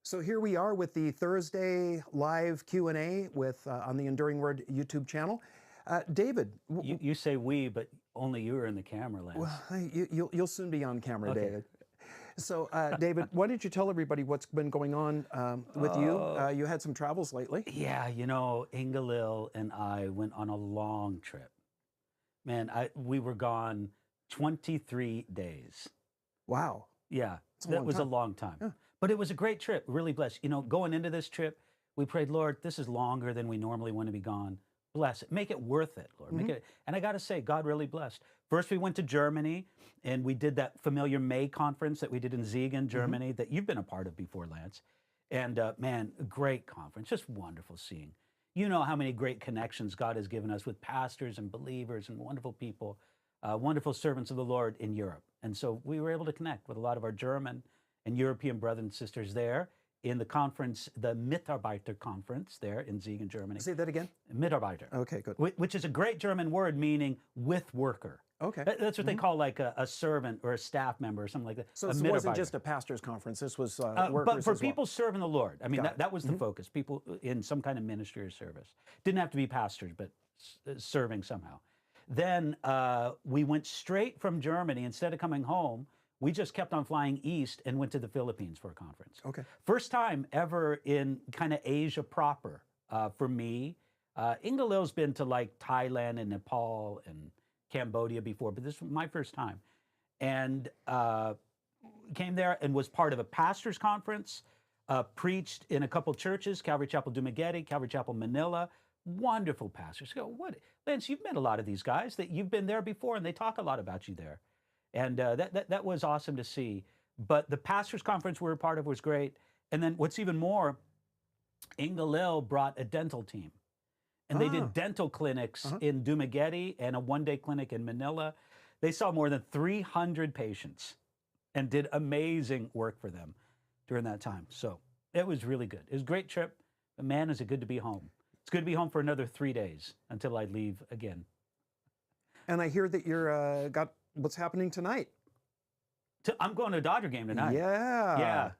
So here we are with the Thursday live Q&A with on the Enduring Word YouTube channel. David. You say we, but only you are in the camera, Lance. Well, you'll soon be on camera, Okay. David. So, David, why don't you tell everybody what's been going on with you? You had some travels lately. Yeah, you know, 𝐿 and I went on a long trip. Man, we were gone 23 days. Wow. Yeah, that was a long time. Yeah. But it was a great trip, really blessed. You know, going into this trip, we prayed, Lord, this is longer than we normally want to be gone. Bless it. Make it worth it, Lord. Make it. And I got to say, God really blessed. First, we went to Germany, and we did that familiar May conference that we did in Siegen, Germany, that you've been a part of before, Lance. And man, a great conference, just wonderful seeing. You know how many great connections God has given us with pastors and believers and wonderful people, wonderful servants of the Lord in Europe. And so we were able to connect with a lot of our German and European brothers and sisters there in the conference, the Mitarbeiter conference there in Siegen, Germany. Say that again. Mitarbeiter. Okay, good. Which is a great German word meaning with worker. Okay. That's what they call like a servant or a staff member or something like that. So this wasn't just a pastor's conference. This was workers but for as well. people serving the Lord. I mean, that was the focus. People in some kind of ministry or service. Didn't have to be pastors, but serving somehow. Then we went straight from Germany. Instead of coming home, we just kept on flying east and went to the Philippines for a conference. Okay. First time ever in kind of Asia proper for me. 𝐿 been to like Thailand and Nepal and Cambodia before, but this was my first time. And came there and was part of a pastor's conference, preached in a couple churches, Calvary Chapel 𝐷𝐚𝐬𝐻𝐿, Calvary Chapel Manila. Wonderful pastors. Go, what? Lance, you've met a lot of these guys that you've been there before, and they talk a lot about you there. And that was awesome to see. But the pastors' conference we were a part of was great. And then what's even more, 𝐿 brought a dental team. And they did dental clinics in 𝐷𝐚𝐬𝐻𝐿 and a one-day clinic in Manila. They saw more than 300 patients and did amazing work for them during that time. So it was really good. It was a great trip. But man, is it good to be home. It's good to be home for another 3 days until I leave again. And I hear that you're got what's happening tonight. I'm going to a Dodger game tonight. Yeah. Yeah.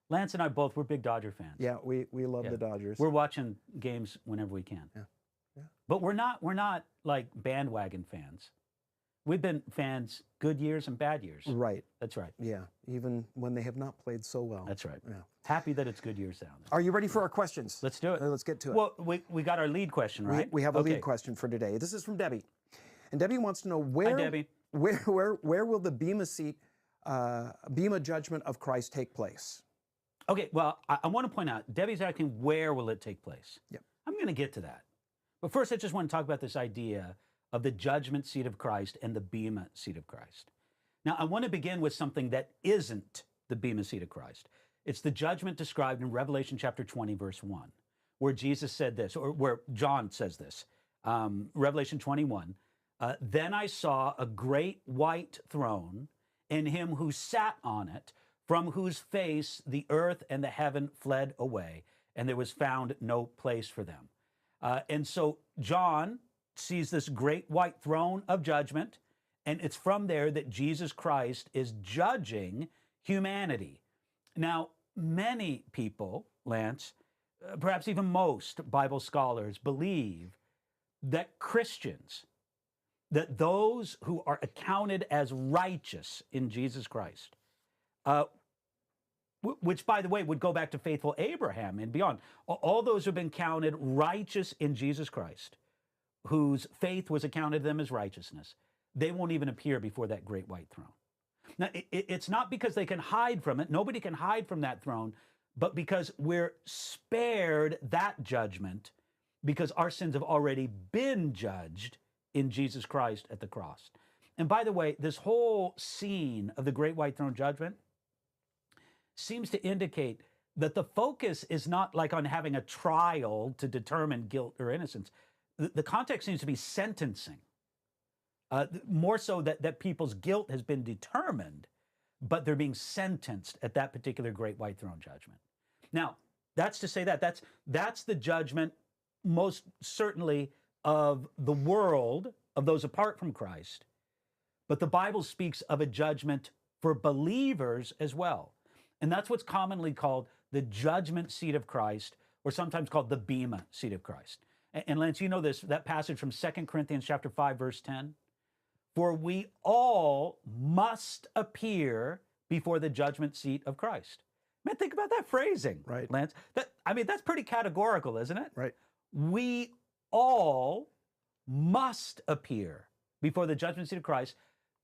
Lance and I both, we're big Dodger fans. Yeah, we love the Dodgers. We're watching games whenever we can. Yeah. Yeah. But we're not like bandwagon fans. We've been fans good years and bad years. Right. That's right. Yeah, even when they have not played so well. That's right. Yeah. Happy that it's good years down there. Are you ready for our questions? Let's do it. Let's get to it. Well, we got our lead question, right? We have a lead question for today. This is from Debbie. And Debbie wants to know where, Hi, Debbie. where will the Bema seat, Bema judgment of Christ take place? Okay, well, I want to point out, Debbie's asking where will it take place? Yep. I'm going to get to that. But first, I just want to talk about this idea of the judgment seat of Christ and the Bema seat of Christ. Now, I want to begin with something that isn't the Bema seat of Christ. It's the judgment described in Revelation chapter 20, verse 1, where Jesus said this, or where John says this, Revelation 21, then I saw a great white throne and him who sat on it, from whose face the earth and the heaven fled away, and there was found no place for them. And so John sees this great white throne of judgment, and it's from there that Jesus Christ is judging humanity. Now, many people, Lance, perhaps even most Bible scholars, believe that Christians, that those who are accounted as righteous in Jesus Christ, which, by the way, would go back to faithful Abraham and beyond, all those who have been counted righteous in Jesus Christ, whose faith was accounted to them as righteousness, they won't even appear before that great white throne. Now, it's not because they can hide from it. Nobody can hide from that throne, but because we're spared that judgment because our sins have already been judged in Jesus Christ at the cross. And by the way, this whole scene of the great white throne judgment seems to indicate that the focus is not like on having a trial to determine guilt or innocence. The context seems to be sentencing. More so that people's guilt has been determined, but they're being sentenced at that particular great white throne judgment. Now, that's to say that's the judgment most certainly of the world, of those apart from Christ. But the Bible speaks of a judgment for believers as well. And that's what's commonly called the judgment seat of Christ, or sometimes called the Bema seat of Christ. And Lance, you know this, that passage from 2 Corinthians chapter 5, verse 10. For we all must appear before the judgment seat of Christ. Man, think about that phrasing, Right. Lance. That's pretty categorical, isn't it? Right. We all must appear before the judgment seat of Christ.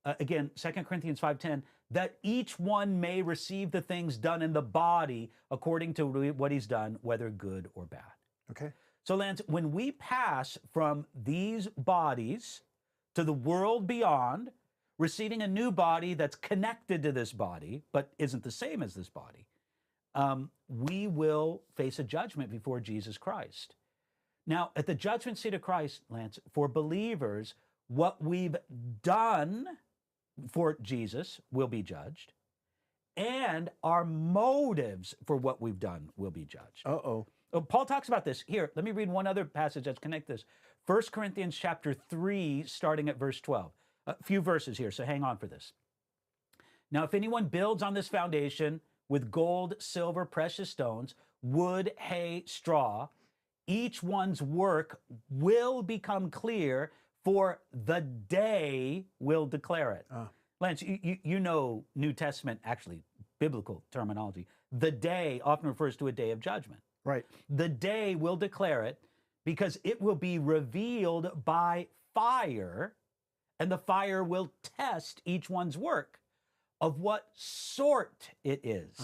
Again, 2 Corinthians 5:10, that each one may receive the things done in the body according to what he's done, whether good or bad. Okay. So, Lance, when we pass from these bodies to the world beyond, receiving a new body that's connected to this body, but isn't the same as this body, we will face a judgment before Jesus Christ. Now, at the judgment seat of Christ, Lance, for believers, what we've done for Jesus will be judged, and our motives for what we've done will be judged. Uh-oh. Paul talks about this. Here, let me read one other passage that's connected this. 1 Corinthians chapter 3, starting at verse 12. A few verses here, so hang on for this. Now, if anyone builds on this foundation with gold, silver, precious stones, wood, hay, straw, each one's work will become clear, for the day will declare it. Lance, you know New Testament, actually biblical terminology. The day often refers to a day of judgment. Right. The day will declare it because it will be revealed by fire, and the fire will test each one's work of what sort it is.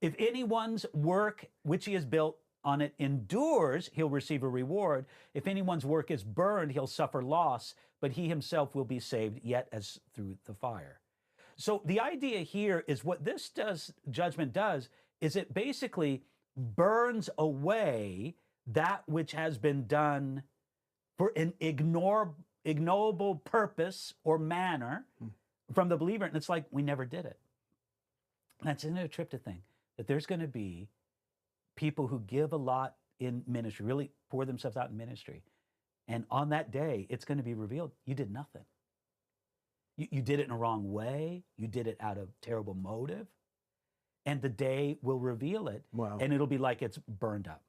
If anyone's work which he has built on it endures, he'll receive a reward. If anyone's work is burned, he'll suffer loss, but he himself will be saved, yet as through the fire. So the idea here is what this judgment does, is it basically burns away that which has been done for an ignoble purpose or manner from the believer. And it's like, we never did it. That's in a trip to think that there's going to be people who give a lot in ministry, really pour themselves out in ministry. And on that day, it's going to be revealed, you did nothing. You did it in a wrong way. You did it out of terrible motive. And the day will reveal it. Wow. And it'll be like it's burned up.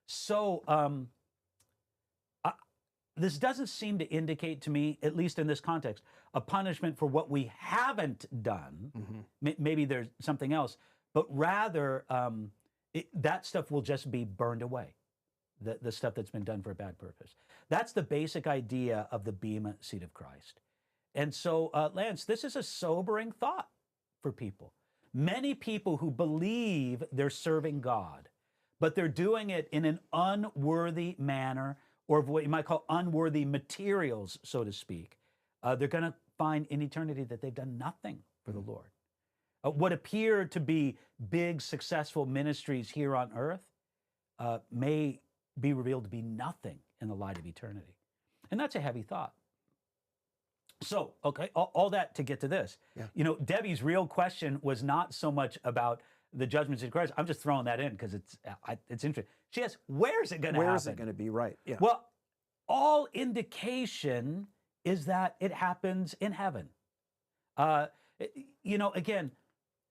So this doesn't seem to indicate to me, at least in this context, a punishment for what we haven't done. Maybe there's something else, but rather that stuff will just be burned away, the stuff that's been done for a bad purpose. That's the basic idea of the Bema seat of Christ. And so, Lance, this is a sobering thought for people. Many people who believe they're serving God, but they're doing it in an unworthy manner, or what you might call unworthy materials, so to speak. They're going to find in eternity that they've done nothing for the Lord. What appear to be big, successful ministries here on earth may be revealed to be nothing in the light of eternity. And that's a heavy thought. So, okay, all that to get to this. Yeah. You know, Debbie's real question was not so much about the judgment seat of Christ. I'm just throwing that in because it's interesting. She asks, where's it going to happen? Where's it going to be? Right. Yeah. Well, all indication is that it happens in heaven. You know, again,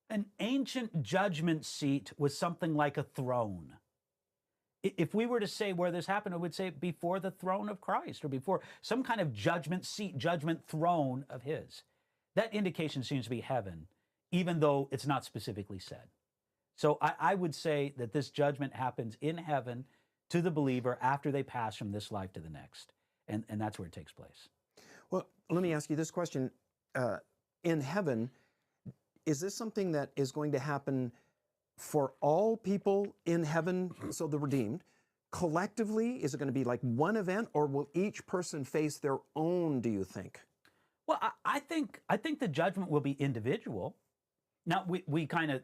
an ancient judgment seat was something like a throne. If we were to say where this happened, I would say before the throne of Christ, or before some kind of judgment seat, judgment throne of his. That indication seems to be heaven, even though it's not specifically said. So I would say that this judgment happens in heaven to the believer after they pass from this life to the next. And that's where it takes place. Well, let me ask you this question. In heaven, is this something that is going to happen for all people in heaven, so the redeemed? Collectively, is it going to be like one event, or will each person face their own, do you think? Well, I think the judgment will be individual. Now, we kind of,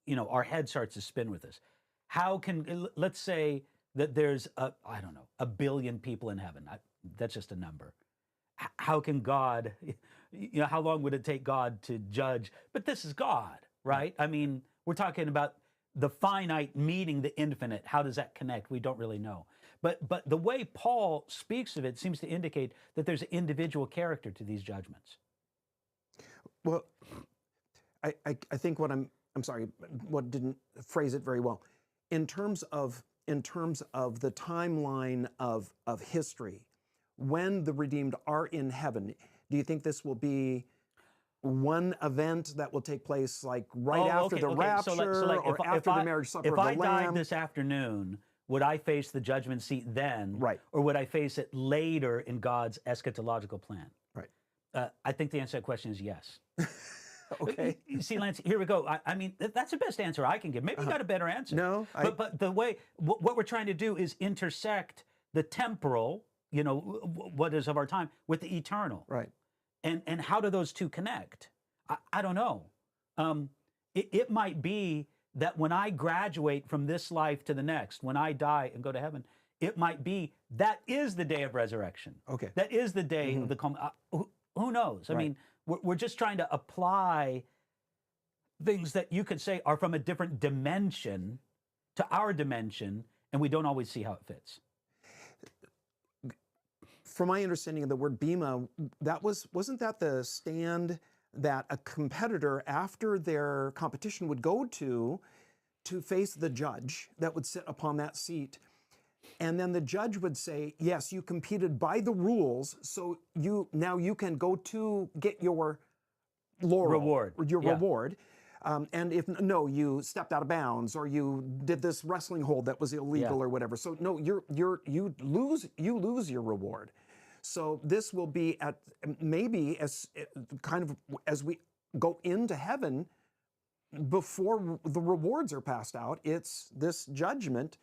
you know, our head starts to spin with this. How can, let's say that there's, I don't know, 1 billion people in heaven. That's just a number. How can God, you know, how long would it take God to judge? But this is God, right? I mean, we're talking about the finite meeting the infinite. How does that connect? We don't really know. But the way Paul speaks of it seems to indicate that there's an individual character to these judgments. Well, I think what I'm I'm sorry, what didn't phrase it very well. In terms of the timeline of history, when the redeemed are in heaven, do you think this will be one event that will take place like right after the rapture or after the marriage supper of the Lamb? If I died this afternoon, would I face the judgment seat then? Right. Or would I face it later in God's eschatological plan? Right. I think the answer to that question is yes. Okay. You see, Lance, here we go. I mean, that's the best answer I can give. Maybe you got a better answer. No. But the way, what we're trying to do is intersect the temporal, you know, what is of our time, with the eternal. Right. And how do those two connect? I don't know. It might be that when I graduate from this life to the next, when I die and go to heaven, it might be that is the day of resurrection. Okay. That is the day of the who knows? I mean, we're just trying to apply things that you could say are from a different dimension to our dimension, and we don't always see how it fits. From my understanding of the word Bema, wasn't that the stand that a competitor after their competition would go to face the judge that would sit upon that seat? And then the judge would say, yes, you competed by the rules, so now you can go to get your Reward. Reward. And if no, you stepped out of bounds, or you did this wrestling hold that was illegal, or whatever. So no, you lose your reward. So this will be at maybe as kind of as we go into heaven, before the rewards are passed out, it's this judgment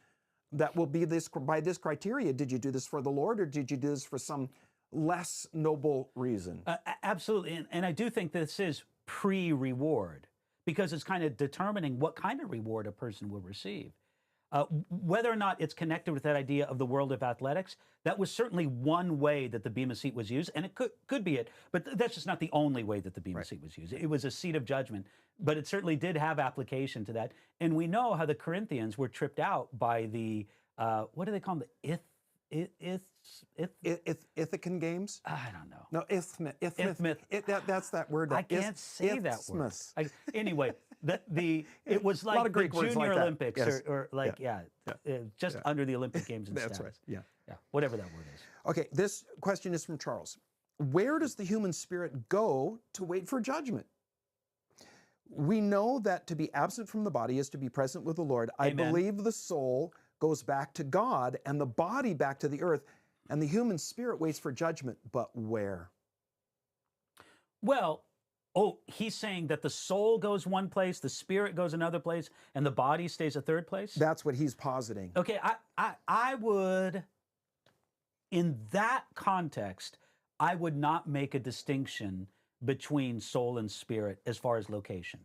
that will be this by this criteria. Did you do this for the Lord, or did you do this for some less noble reason? Absolutely. And I do think this is pre-reward, because it's kind of determining what kind of reward a person will receive. Whether or not it's connected with that idea of the world of athletics, that was certainly one way that the Bema seat was used, and it could be it, but that's just not the only way that the Bema seat was used. It was a seat of judgment, but it certainly did have application to that. And we know how the Corinthians were tripped out by the, what do they call them? The 𝐓𝐡𝐮𝐬𝐿 games? I don't know. No, 𝐓𝐻. That's that word. I can't say that word. Anyway, it was like a lot of the Greek words Junior like that. Olympics, Yes. or like, just under the Olympic Games and That's status. right. Yeah, whatever that word is. Okay, this question is from Charles. Where does the human spirit go to wait for judgment? We know that to be absent from the body is to be present with the Lord. Amen. I believe the soul goes back to God and the body back to the earth, and the human spirit waits for judgment, but where? Well, he's saying that the soul goes one place, the spirit goes another place, and the body stays a third place? That's what he's positing. Okay, I would, in that context, I would not make a distinction between soul and spirit as far as location.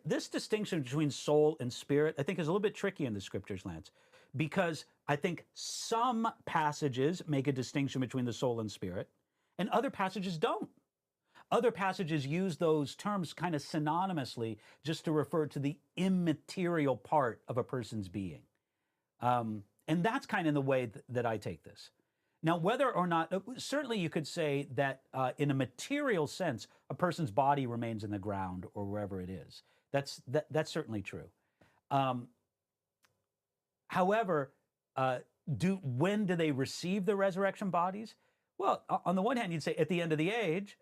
This distinction between soul and spirit, I think, is a little bit tricky in the scriptures, Lance, because I think some passages make a distinction between the soul and spirit, and other passages don't. Other passages use those terms kind of synonymously, just to refer to the immaterial part of a person's being. And that's kind of the way that I take this. Now, whether or not, certainly you could say that in a material sense, a person's body remains in the ground or wherever it is. That's certainly true. However, when do they receive the resurrection bodies? Well, on the one hand, you'd say at the end of the age,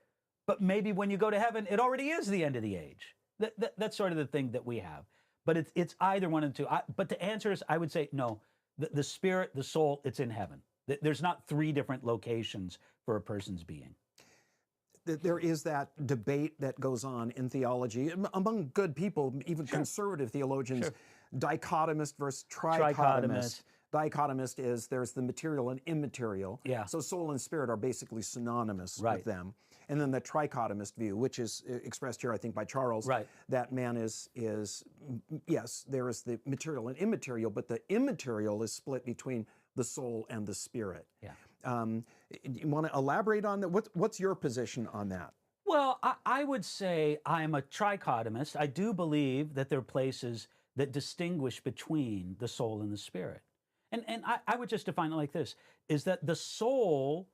but maybe when you go to heaven, it already is the end of the age. That's sort of the thing that we have. But it's either one of the two. But to answer this, I would say no. The spirit, the soul, it's in heaven. There's not three different locations for a person's being. There is that debate that goes on in theology among good people, even conservative theologians, dichotomist versus trichotomist. Dichotomist is there's the material and immaterial. Yeah. So soul and spirit are basically synonymous with them. And then the trichotomist view, which is expressed here, I think, by Charles, that man is, yes, there is the material and immaterial, but the immaterial is split between the soul and the spirit. Yeah. You want to elaborate on that? What's your position on that? Well, I would say I'm a trichotomist. I do believe that there are places that distinguish between the soul and the spirit. And I would just define it like this, is that the soul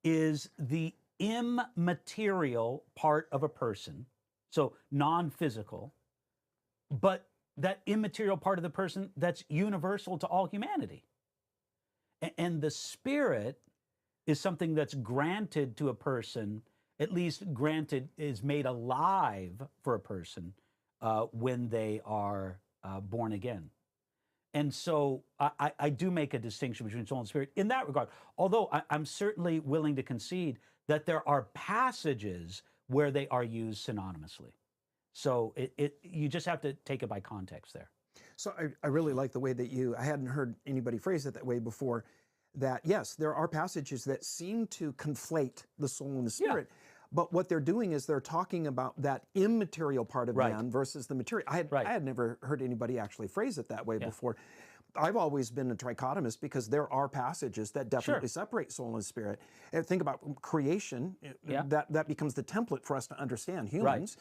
is the immaterial part of a person. So non-physical, but that immaterial part of the person that's universal to all humanity. And the Spirit is something that's granted to a person, at least granted, is made alive for a person when they are born again. And so I do make a distinction between soul and spirit in that regard, although I'm certainly willing to concede that there are passages where they are used synonymously. So you just have to take it by context there. So I really like the way that I hadn't heard anybody phrase it that way before, that yes, there are passages that seem to conflate the soul and the spirit. Yeah. But what they're doing is they're talking about that immaterial part of man versus the material. I had never heard anybody actually phrase it that way before. I've always been a trichotomist because there are passages that definitely separate soul and spirit. And think about creation. That becomes the template for us to understand humans.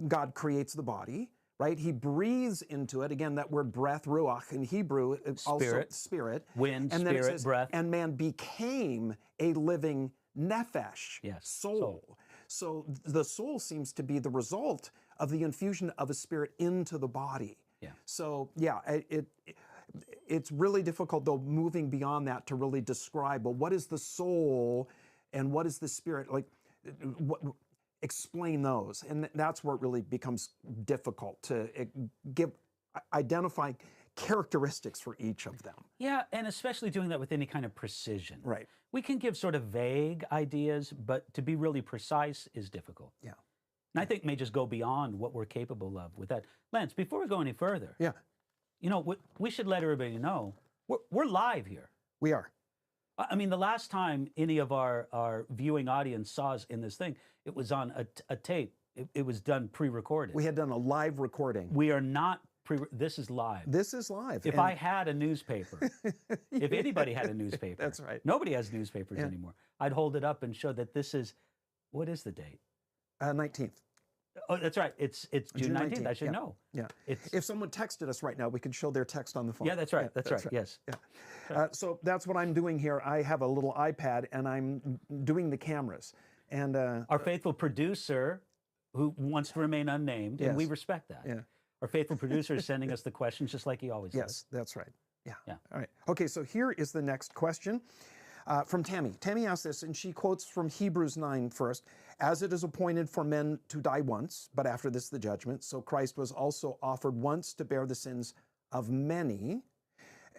God creates the body, right? He breathes into it. Again, that word breath, ruach, in Hebrew, also spirit. Wind, and spirit, then it says, breath. And man became a living nephesh, soul. So the soul seems to be the result of the infusion of a spirit into the body. So it's really difficult, though, moving beyond that to really describe, well, what is the soul and what is the spirit? Like, explain those. And that's where it really becomes difficult to identify characteristics for each of them. Yeah, and especially doing that with any kind of precision. Right. We can give sort of vague ideas, but to be really precise is difficult. Yeah. And I think may just go beyond what we're capable of with that. Lance, before we go any further, you know, we should let everybody know, we're live here. We are. I mean, the last time any of our viewing audience saw us in this thing, it was on a tape. It was done pre-recorded. We had done a live recording. We are not this is live. This is live. If I had a newspaper, if anybody had a newspaper. That's right. Nobody has newspapers anymore. I'd hold it up and show that this is, what is the date? 19th. Oh, that's right. It's June 19th. I should know. Yeah. If someone texted us right now, we could show their text on the phone. Yeah, that's right. That's right. Yes. Yeah. So that's what I'm doing here. I have a little iPad and I'm doing the cameras. And our faithful producer, who wants to remain unnamed, and we respect that. Yeah. Our faithful producer is sending us the questions just like he always does. Yes, that's right. Yeah. All right. Okay, so here is the next question from Tammy. Tammy asked this, and she quotes from Hebrews 9 first. As it is appointed for men to die once, but after this the judgment, so Christ was also offered once to bear the sins of many.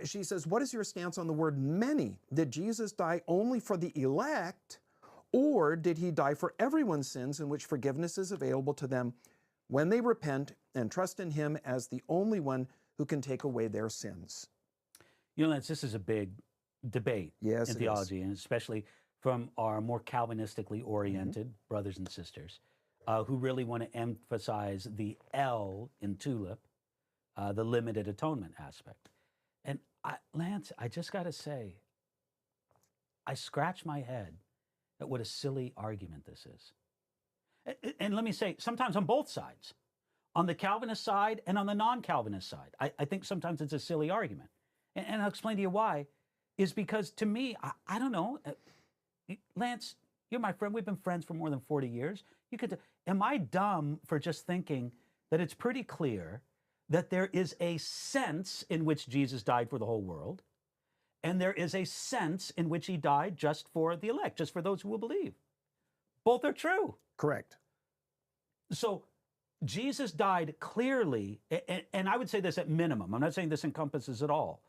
She says, what is your stance on the word many? Did Jesus die only for the elect, or did he die for everyone's sins in which forgiveness is available to them when they repent and trust in him as the only one who can take away their sins? You know, Lance, this is a big debate in theology, and especially from our more Calvinistically oriented brothers and sisters who really want to emphasize the L in TULIP, the limited atonement aspect. And Lance, I just got to say, I scratch my head at what a silly argument this is. And let me say, sometimes on both sides, on the Calvinist side and on the non-Calvinist side, I think sometimes it's a silly argument. And I'll explain to you why, is because to me, I don't know, Lance, you're my friend. We've been friends for more than 40 years. Am I dumb for just thinking that it's pretty clear that there is a sense in which Jesus died for the whole world, and there is a sense in which he died just for the elect, just for those who will believe? Both are true. Correct. So Jesus died clearly, and I would say this at minimum. I'm not saying this encompasses it all,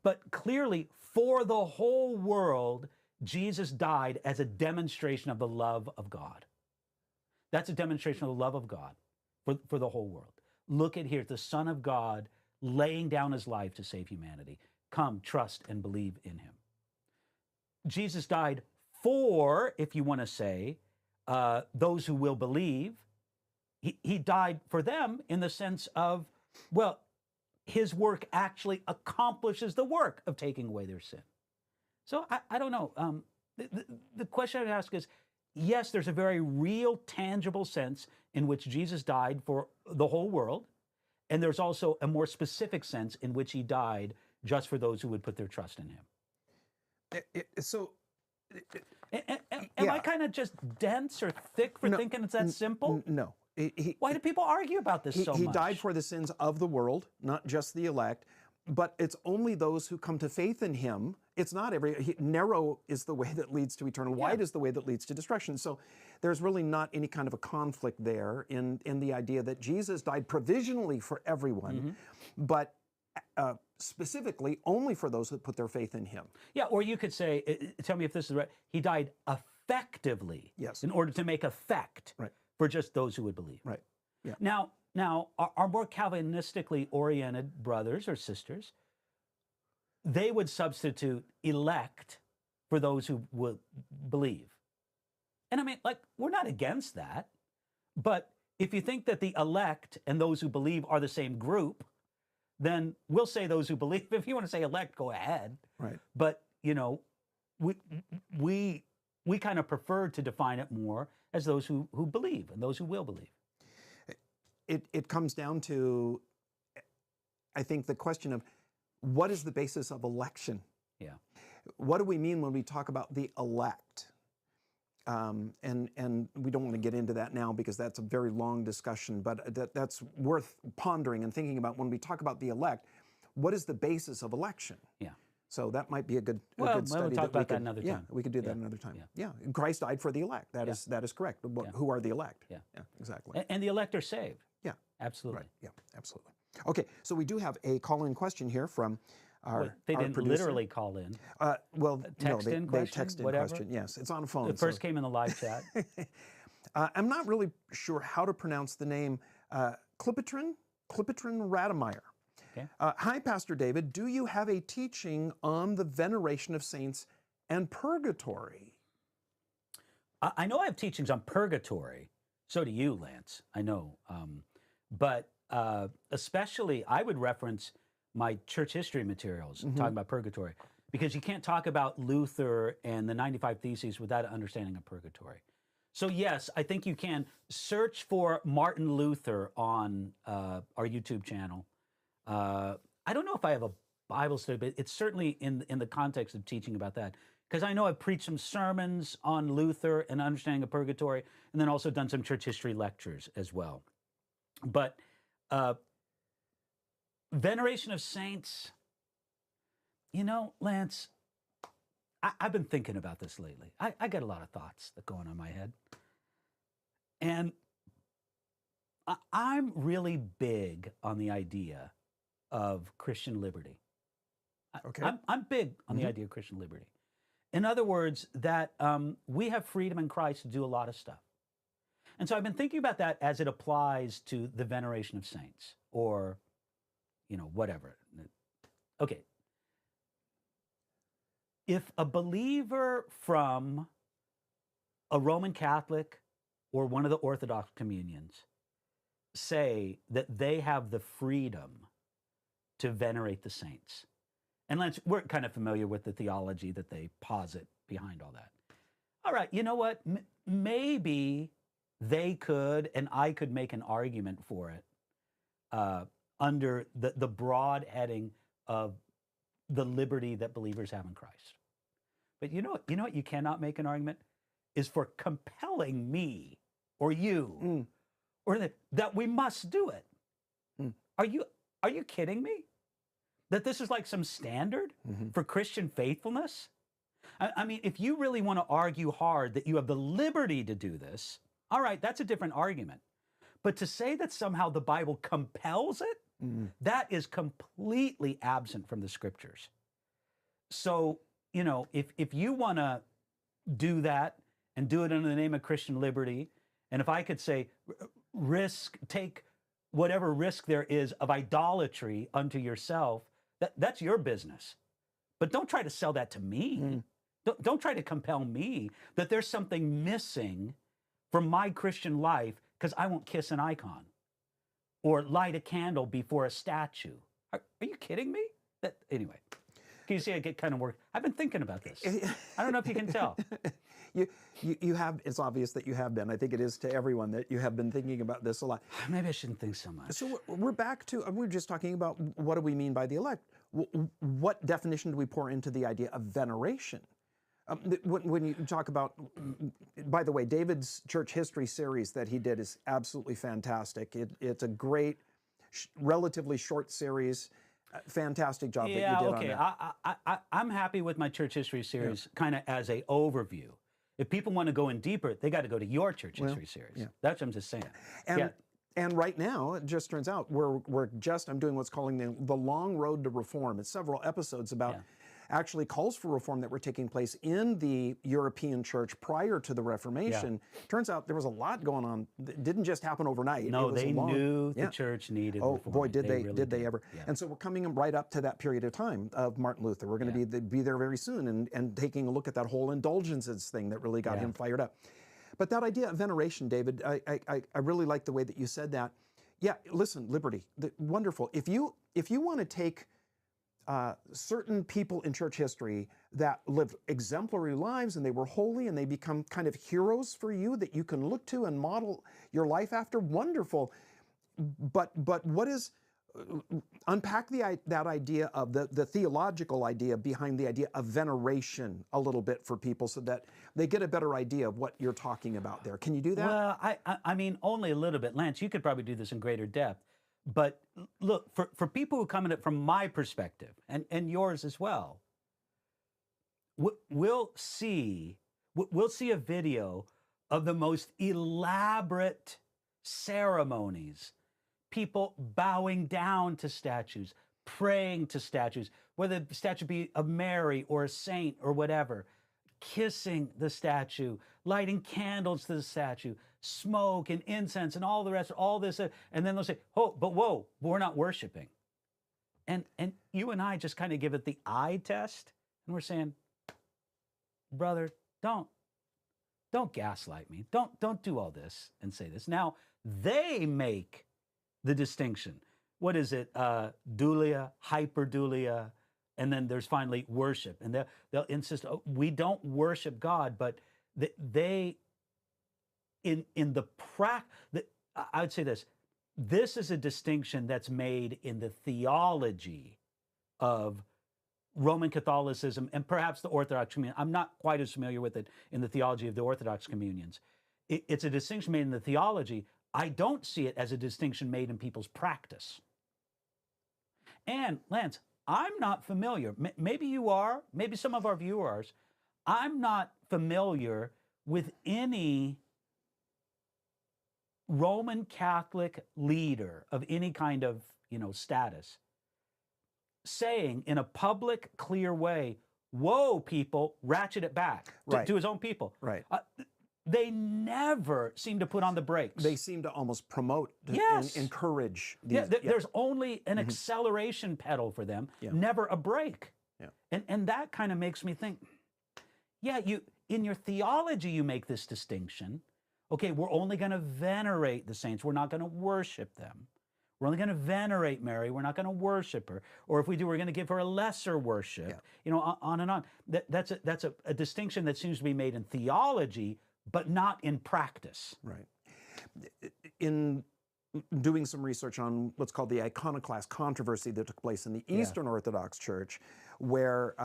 but clearly for the whole world, Jesus died as a demonstration of the love of God. That's a demonstration of the love of God for the whole world. Look at here, the Son of God laying down his life to save humanity. Come, trust, and believe in him. Jesus died for, if you want to say, those who will believe. He died for them in the sense of, well, his work actually accomplishes the work of taking away their sin. So I don't know. The question I would ask is, yes, there's a very real, tangible sense in which Jesus died for the whole world, and there's also a more specific sense in which he died just for those who would put their trust in him. Am I kind of just dense or thick for thinking it's that simple? No. Why do people argue about this so much? He died for the sins of the world, not just the elect, but it's only those who come to faith in him. It's not narrow is the way that leads to eternal, wide is the way that leads to destruction. So there's really not any kind of a conflict there in the idea that Jesus died provisionally for everyone, but specifically only for those that put their faith in him. Yeah, or you could say, tell me if this is right, he died effectively in order to make effect for just those who would believe. Right. Yeah. Now, our more Calvinistically oriented brothers or sisters, they would substitute elect for those who would believe. And I mean, like, we're not against that. But if you think that the elect and those who believe are the same group, then we'll say those who believe. If you want to say elect, go ahead. Right. But, you know, we kind of prefer to define it more as those who believe and those who will believe. It comes down to, I think, the question of what is the basis of election? Yeah. What do we mean when we talk about the elect? And we don't want to get into that now because that's a very long discussion, but that's worth pondering and thinking about when we talk about the elect. What is the basis of election? Yeah. So that might be a good study. We'll talk about that another time. Yeah, we could do that another time. Yeah. Christ died for the elect. That is correct. Who are the elect? Yeah, exactly. And the elect are saved. Yeah. Absolutely. Right. Yeah, absolutely. Okay, so we do have a call-in question here from our They didn't producer. literally call in. Well, text no, in they question, text in whatever. question. Yes, it's on a phone. It first came in the live chat. I'm not really sure how to pronounce the name 𝐿𝐿 Rademeyer. Okay. Hi, Pastor David. Do you have a teaching on the veneration of saints and purgatory? I know I have teachings on purgatory. So do you, Lance. I know. But especially, I would reference my church history materials talking about purgatory, because you can't talk about Luther and the 95 Theses without an understanding of purgatory. So yes, I think you can search for Martin Luther on our YouTube channel. I don't know if I have a Bible study, but it's certainly in the context of teaching about that. Because I know I've preached some sermons on Luther and understanding of purgatory, and then also done some church history lectures as well. But veneration of saints, you know, Lance, I've been thinking about this lately. I got a lot of thoughts that go on in my head. And I'm really big on the idea of Christian liberty. Okay. I'm big on the idea of Christian liberty. In other words, that we have freedom in Christ to do a lot of stuff. And so I've been thinking about that as it applies to the veneration of saints, or, you know, whatever. Okay. If a believer from a Roman Catholic or one of the Orthodox communions say that they have the freedom to venerate the saints, and Lance, we're kind of familiar with the theology that they posit behind all that. All right, you know what? Maybe they could, and I could make an argument for it under the broad heading of the liberty that believers have in Christ. But you know what you cannot make an argument is for compelling me or you or that we must do it. Are you kidding me? That this is like some standard for Christian faithfulness? I mean, if you really want to argue hard that you have the liberty to do this, all right, that's a different argument. But to say that somehow the Bible compels it, that is completely absent from the scriptures. So, you know, if you want to do that and do it in the name of Christian liberty, and if I could say, take whatever risk there is of idolatry unto yourself, that's your business. But don't try to sell that to me. Don't try to compel me that there's something missing from my Christian life because I won't kiss an icon or light a candle before a statue. Are you kidding me? Anyway, can you see I get kind of worked? I've been thinking about this. I don't know if you can tell. You have, it's obvious that you have been. I think it is to everyone that you have been thinking about this a lot. Maybe I shouldn't think so much. So we're back to, we're just talking about what do we mean by the elect? What definition do we pour into the idea of veneration? When you talk about, by the way, David's church history series that he did is absolutely fantastic. It's a great, relatively short series. Fantastic job that you did on that. I'm happy with my church history series, kind of as a overview. If people want to go in deeper, they got to go to your church history series. That's what I'm just saying. And right now, it just turns out I'm doing what's calling the long road to reform. It's several episodes about actually calls for reform that were taking place in the European church prior to the Reformation. Turns out there was a lot going on. It didn't just happen overnight. No, they knew the church needed reform. Oh boy, did they ever. Yeah. And so we're coming right up to that period of time of Martin Luther. We're going to be there very soon and taking a look at that whole indulgences thing that really got him fired up. But that idea of veneration, David, I really like the way that you said that. Yeah, listen, liberty, wonderful. If you want to take certain people in church history that lived exemplary lives and they were holy and they become kind of heroes for you that you can look to and model your life after, wonderful. But what is, unpack that idea of the theological idea behind the idea of veneration a little bit for people so that they get a better idea of what you're talking about there. Can you do that? Well, I mean, only a little bit. Lance, you could probably do this in greater depth. But look, for people who come at it from my perspective, and yours as well, we'll see a video of the most elaborate ceremonies, people bowing down to statues, praying to statues, whether the statue be of Mary or a saint or whatever, kissing the statue, lighting candles to the statue, smoke and incense and all the rest, all this, and then they'll say, oh, but whoa, we're not worshiping. And you and I just kind of give it the eye test, and we're saying, brother, don't gaslight me. Don't do all this and say this. Now, they make the distinction. What is it? Dulia, hyperdulia, and then there's finally worship. And they'll insist, oh, we don't worship God, but they I would say this is a distinction that's made in the theology of Roman Catholicism and perhaps the Orthodox communion. I'm not quite as familiar with it in the theology of the Orthodox communions. It's a distinction made in the theology. I don't see it as a distinction made in people's practice. And Lance, I'm not familiar, maybe you are, maybe some of our viewers, I'm not familiar with any Roman Catholic leader of any kind of, status saying in a public, clear way, whoa, people, ratchet it back to his own people. Right. They never seem to put on the brakes. They seem to almost promote and encourage these. There's only an acceleration pedal for them, never a brake. Yeah. And that kind of makes me think, in your theology, you make this distinction. Okay, we're only going to venerate the saints. We're not going to worship them. We're only going to venerate Mary. We're not going to worship her. Or if we do, we're going to give her a lesser worship. On and on. That's a distinction that seems to be made in theology, but not in practice. Right. In doing some research on what's called the iconoclast controversy that took place in the Eastern Orthodox Church, where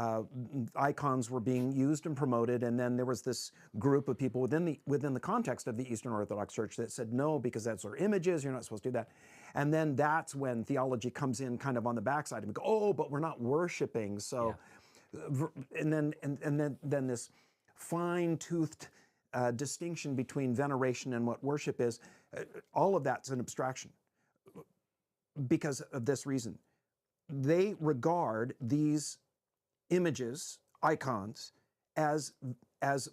icons were being used and promoted, and then there was this group of people within the context of the Eastern Orthodox Church that said no, because that's our images, you're not supposed to do that. And then that's when theology comes in kind of on the backside and go, oh, but we're not worshiping. So, and then this fine-toothed distinction between veneration and what worship is, all of that's an abstraction because of this reason. They regard these images, icons, as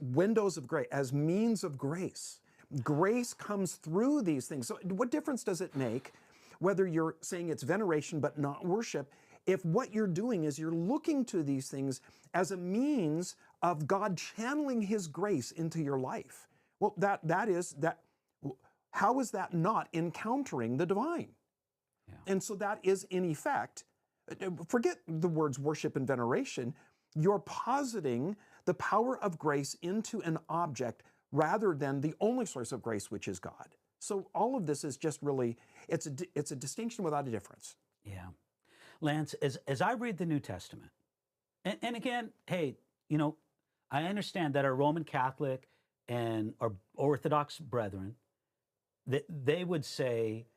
windows of grace, as means of grace. Grace comes through these things. So what difference does it make whether you're saying it's veneration but not worship, if what you're doing is you're looking to these things as a means of God channeling His grace into your life? Well, how is that not encountering the divine? Yeah. And so that is, in effect, forget the words worship and veneration, you're positing the power of grace into an object rather than the only source of grace, which is God. So all of this is just really, it's a distinction without a difference. Yeah. Lance, as I read the New Testament, and again, hey, I understand that our Roman Catholic and our Orthodox brethren, that they would say,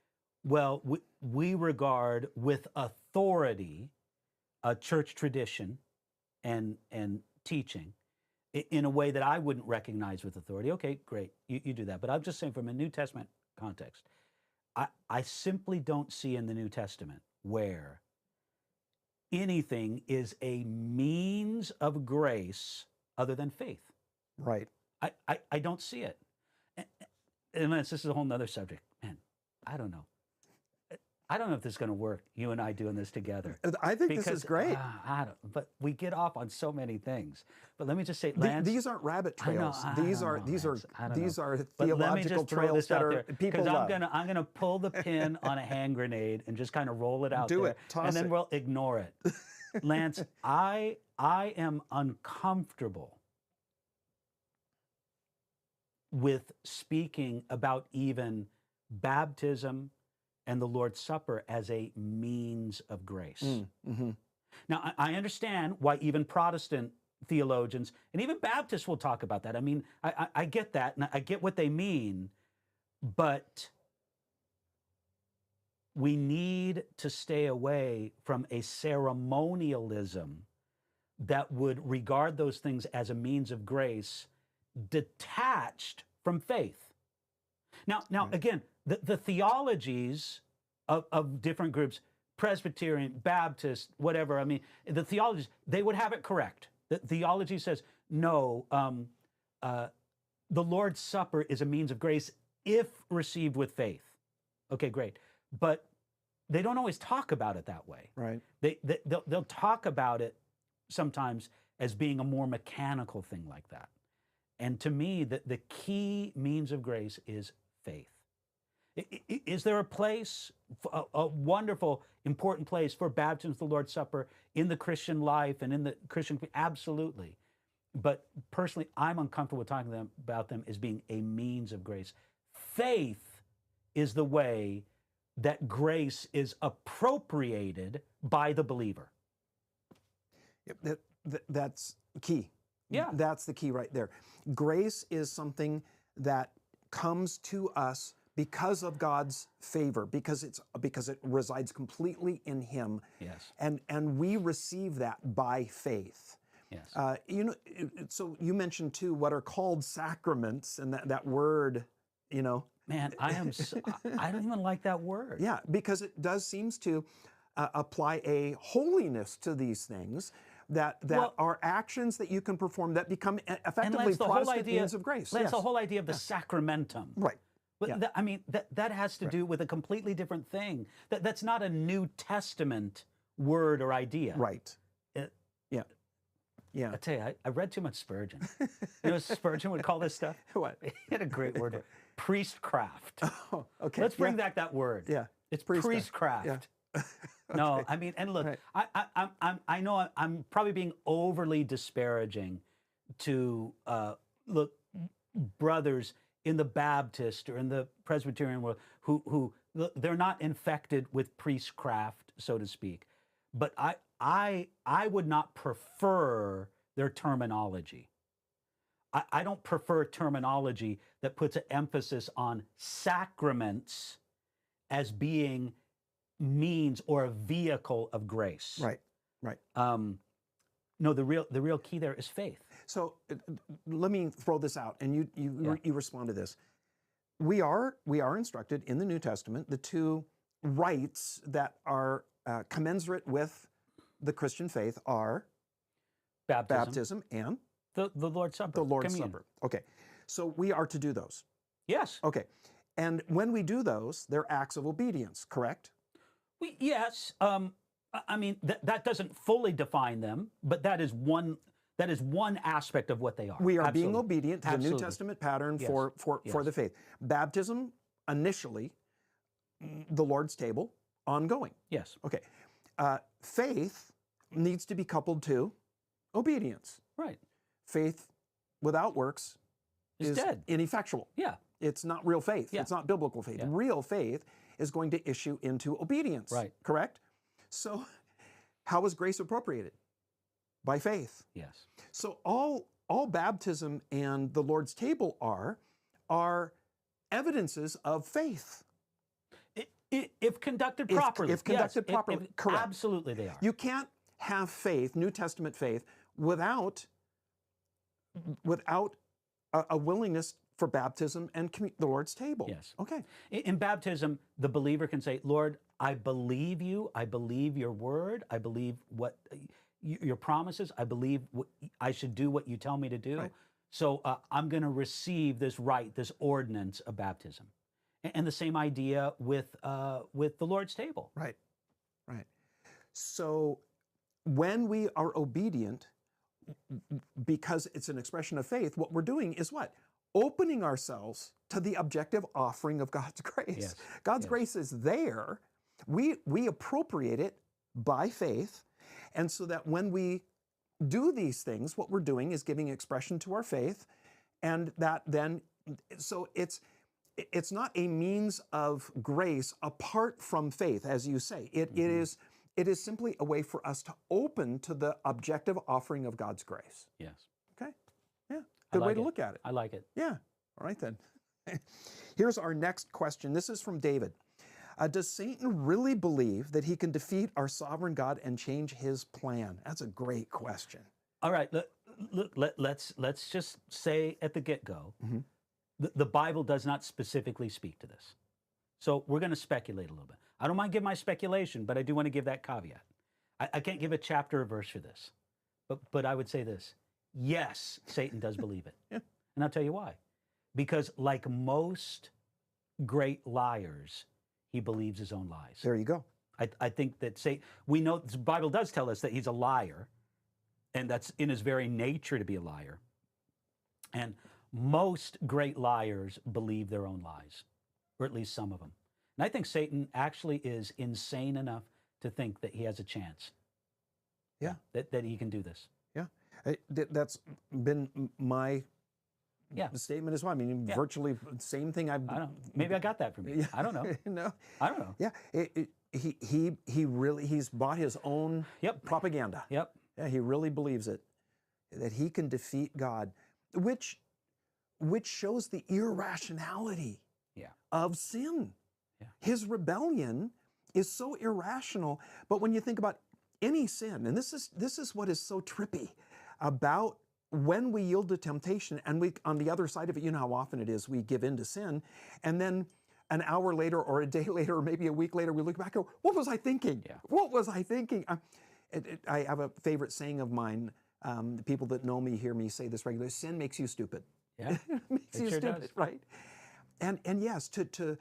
well, we regard with authority a church tradition and teaching in a way that I wouldn't recognize with authority. Okay, great, you do that. But I'm just saying from a New Testament context, I simply don't see in the New Testament where anything is a means of grace other than faith. Right. I don't see it. And this is a whole nother subject. Man, I don't know. I don't know if this is going to work, you and I doing this together. I think this is great. But we get off on so many things. But let me just say, Lance, these aren't rabbit trails. These are but let me theological just throw trails this that out are there, people because love. I'm gonna pull the pin on a hand grenade and just kind of roll it out Do there, it. Toss and then it. we'll ignore it. Lance, I am uncomfortable with speaking about even baptism and the Lord's Supper as a means of grace. Mm-hmm. Now, I understand why even Protestant theologians and even Baptists will talk about that. I mean, I get that, and I get what they mean, but we need to stay away from a ceremonialism that would regard those things as a means of grace detached from faith. Now, again, the theologies of different groups, Presbyterian, Baptist, whatever, I mean, the theologies, they would have it correct. The theology says, no, the Lord's Supper is a means of grace if received with faith. Okay, great. But they don't always talk about it that way. Right. They'll talk about it sometimes as being a more mechanical thing like that. And to me, the key means of grace is faith. Is there a place, a wonderful, important place for baptism, the Lord's Supper in the Christian life and in the Christian? Absolutely. But personally, I'm uncomfortable with talking about them as being a means of grace. Faith is the way that grace is appropriated by the believer. That's key. Yeah. That's the key right there. Grace is something that comes to us because of God's favor, because it resides completely in Him. Yes. And we receive that by faith. Yes. So you mentioned too what are called sacraments, and that word, Man, I don't even like that word. Yeah, because it does seems to apply a holiness to these things that are actions that you can perform that become effectively Protestant means of grace. That's the whole idea of the sacramentum. Right. But Yeah. I mean, that has to do with a completely different thing. That's not a New Testament word or idea. Right. Yeah. I tell you, I read too much Spurgeon. You know, Spurgeon would call this stuff? What? He had a great word for it. Priestcraft. Oh, okay. Let's bring back that word. Yeah. It's priestcraft. priestcraft. Yeah. No, I mean, and look, Right. I know I'm probably being overly disparaging to look, brothers in the Baptist or in the Presbyterian world who they're not infected with priestcraft, so to speak. But I would not prefer their terminology. I don't prefer terminology that puts an emphasis on sacraments as being means or a vehicle of grace. Right. Right. No, the real key there is faith. So let me throw this out, and you respond to this. We are instructed in the New Testament the two rites that are commensurate with the Christian faith are baptism and the Lord's Supper. the Lord's communion. Supper. Okay, so we are to do those. Yes. Okay, and when we do those, they're acts of obedience, correct? Yes. I mean, that doesn't fully define them, but that is one aspect of what they are. We are Absolutely. being obedient to the New Absolutely. Testament pattern Yes. for Yes. the faith. Baptism, initially, the Lord's table, ongoing. Yes. Okay, faith needs to be coupled to obedience. Right. Faith without works It's dead. ineffectual. Yeah. It's not real faith. Yeah. It's not biblical faith. Yeah. Real faith is going to issue into obedience. Right. Correct? So how is grace appropriated? By faith. Yes. So all all baptism and the Lord's table are evidences of faith. If conducted properly. If conducted properly, correct. Absolutely they are. You can't have faith, New Testament faith, without a willingness for baptism and the Lord's table. Yes. Okay. In baptism, the believer can say, Lord, I believe you. I believe your word. I believe what your promises. I believe I should do what you tell me to do. Right. So I'm going to receive this rite, this ordinance of baptism. And the same idea with the Lord's table. Right. Right. So when we are obedient, because it's an expression of faith, what we're doing is what? Opening ourselves to the objective offering of God's grace. Yes. God's grace is there. We appropriate it by faith. And so that when we do these things, what we're doing is giving expression to our faith. And that then, so it's not a means of grace apart from faith, as you say. It is simply a way for us to open to the objective offering of God's grace. Yes. Okay? Yeah. Good way to look at it. I like it. Yeah. All right then. Here's our next question. This is from David. Does Satan really believe that he can defeat our sovereign God and change his plan? That's a great question. All right. Let's just say at the get-go, the Bible does not specifically speak to this. So we're going to speculate a little bit. I don't mind giving my speculation, but I do want to give that caveat. I can't give a chapter or verse for this, but I would say this. Yes, Satan does believe it. Yeah. And I'll tell you why. Because like most great liars, he believes his own lies. There you go. I think that Satan, we know the Bible does tell us that he's a liar, and that's in his very nature to be a liar. And most great liars believe their own lies, or at least some of them. And I think Satan actually is insane enough to think that he has a chance. Yeah. That he can do this. Yeah. That's been my statement as well. I mean, virtually the same thing I don't know. Maybe I got that from you. I don't know. No. I don't know. Yeah. He's bought his own propaganda. Yep. Yeah, he really believes it, that he can defeat God, which shows the irrationality of sin. Yeah. His rebellion is so irrational. But when you think about any sin, and this is what is so trippy about when we yield to temptation, and we on the other side of it, you know how often it is we give in to sin, and then an hour later or a day later or maybe a week later, we look back and go, what was I thinking? Yeah. What was I thinking? I have a favorite saying of mine. The people that know me hear me say this regularly: sin makes you stupid. Yeah, it makes you stupid, does. Right? And yes, to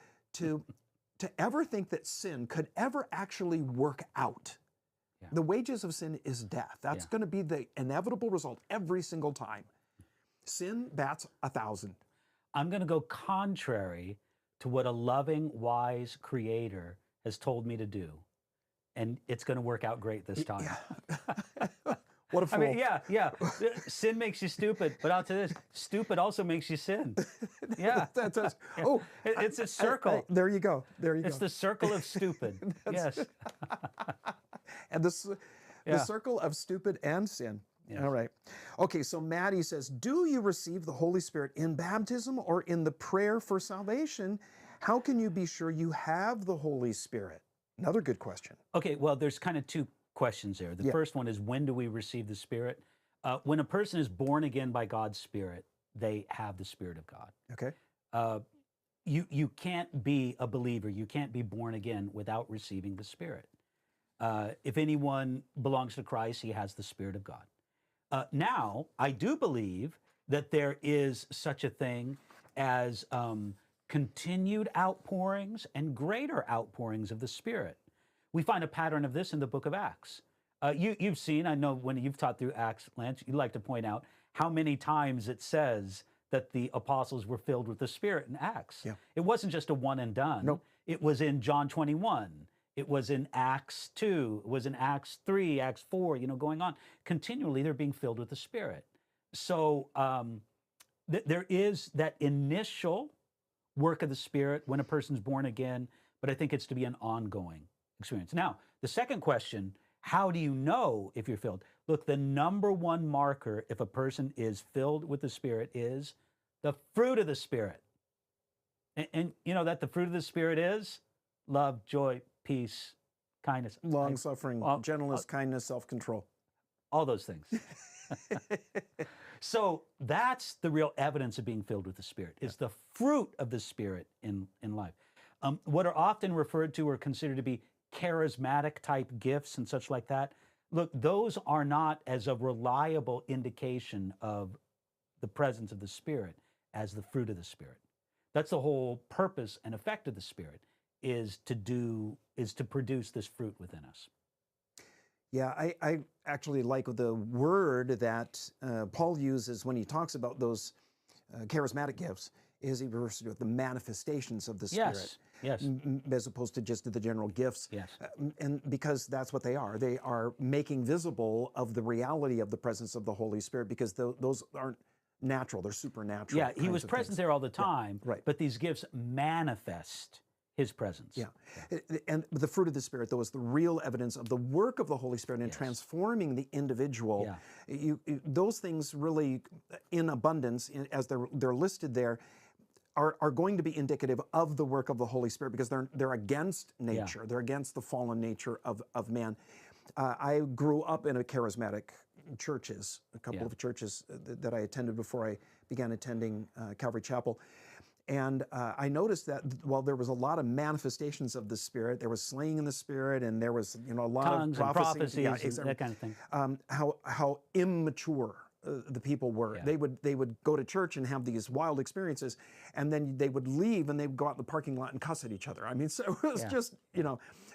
ever think that sin could ever actually work out. Yeah. The wages of sin is death. That's going to be the inevitable result every single time. Sin bats 1,000. I'm going to go contrary to what a loving, wise Creator has told me to do, and it's going to work out great this time. Yeah. What a fool. I mean, yeah. Sin makes you stupid, but I'll tell you this, stupid also makes you sin. Yeah. Oh, it's a circle. There you go. It's the circle of stupid. Yes. And the circle of stupid and sin. Yes. All right. Okay, so Maddie says, do you receive the Holy Spirit in baptism or in the prayer for salvation? How can you be sure you have the Holy Spirit? Another good question. Okay, well, there's kind of two questions there. The first one is, when do we receive the Spirit? When a person is born again by God's Spirit, they have the Spirit of God. Okay. You can't be a believer, you can't be born again without receiving the Spirit. If anyone belongs to Christ, he has the Spirit of God. Now, I do believe that there is such a thing as continued outpourings and greater outpourings of the Spirit. We find a pattern of this in the book of Acts. You've seen, I know when you've taught through Acts, Lance, you like to point out how many times it says that the apostles were filled with the Spirit in Acts. Yeah. It wasn't just a one and done. Nope. It was in John 21. It was in Acts 2. It was in Acts 3, Acts 4, going on. Continually, they're being filled with the Spirit. So there is that initial work of the Spirit when a person's born again, but I think it's to be an ongoing experience. Now, the second question, How do you know if you're filled? Look, the number one marker if a person is filled with the Spirit is the fruit of the Spirit. And you know that the fruit of the Spirit is love, joy, peace, kindness. Long-suffering, gentleness, kindness, self-control. All those things. So that's the real evidence of being filled with the Spirit, is the fruit of the Spirit in life. What are often referred to or considered to be charismatic type gifts and such like that, look, those are not as a reliable indication of the presence of the Spirit as the fruit of the Spirit. That's the whole purpose and effect of the Spirit, is to produce this fruit within us. Yeah, I actually like the word that Paul uses when he talks about those charismatic gifts, is he refers to the manifestations of the Spirit. Yes. As opposed to just the general gifts. Yes. And because that's what they are. They are making visible of the reality of the presence of the Holy Spirit, because those aren't natural, they're supernatural. Yeah, he was present there all the time, right. But these gifts manifest his presence. Yeah. And the fruit of the Spirit, though, is the real evidence of the work of the Holy Spirit in transforming the individual. Those things really, in abundance, as they're listed there, are going to be indicative of the work of the Holy Spirit, because they're against nature. They're against the fallen nature of man. I grew up in a charismatic churches, a couple of churches that I attended before I began attending Calvary Chapel. And I noticed that while there was a lot of manifestations of the Spirit, there was slaying in the Spirit, and there was a lot tongues of prophecies, and that kind of thing. How immature the people were. They would go to church and have these wild experiences, and then they would leave and they would go out in the parking lot and cuss at each other. I mean, so it was just,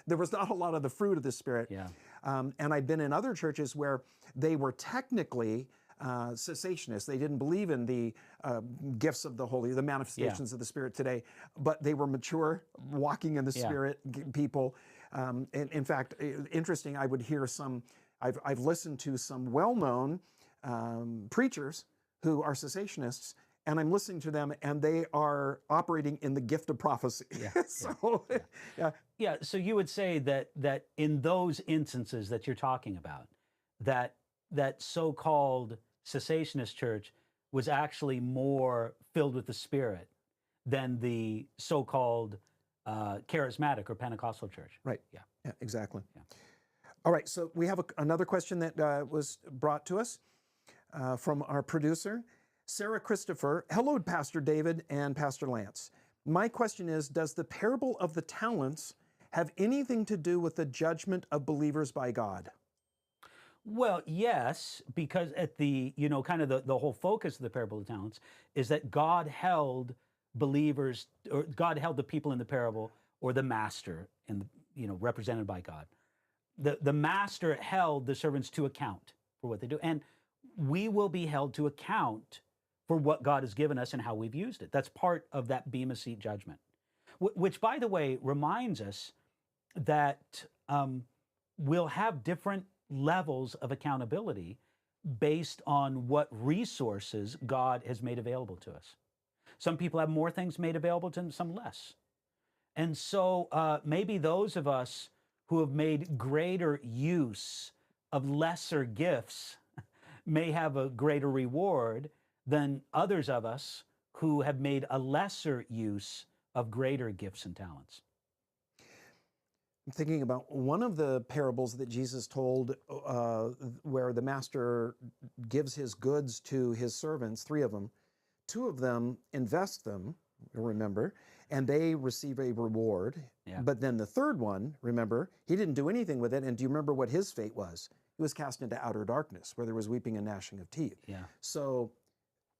there was not a lot of the fruit of the Spirit. And I'd been in other churches where they were technically cessationists. They didn't believe in the gifts of the Holy, the manifestations of the Spirit today, but they were mature, walking in the Spirit people. In fact, interesting, I would hear I've listened to some well-known preachers who are cessationists, and I'm listening to them, and they are operating in the gift of prophecy. So you would say that in those instances that you're talking about, that so-called cessationist church was actually more filled with the Spirit than the so-called charismatic or Pentecostal church. Right. Yeah, exactly. All right, so we have another question that was brought to us from our producer, Sarah Christopher. Hello, Pastor David and Pastor Lance. My question is, does the parable of the talents have anything to do with the judgment of believers by God? Well, yes, because at the, kind of the whole focus of the parable of the talents is that God held believers, or God held the people in the parable, or the master, represented by God. The master held the servants to account for what they do. And we will be held to account for what God has given us and how we've used it. That's part of that Bema seat judgment, which, by the way, reminds us that we'll have different levels of accountability based on what resources God has made available to us. Some people have more things made available to them, some less. And so maybe those of us who have made greater use of lesser gifts may have a greater reward than others of us who have made a lesser use of greater gifts and talents. I'm thinking about one of the parables that Jesus told where the master gives his goods to his servants, 3 of them. 2 of them invest them, remember, and they receive a reward. But then the 3rd one, remember, he didn't do anything with it. And do you remember what his fate was? He was cast into outer darkness, where there was weeping and gnashing of teeth. So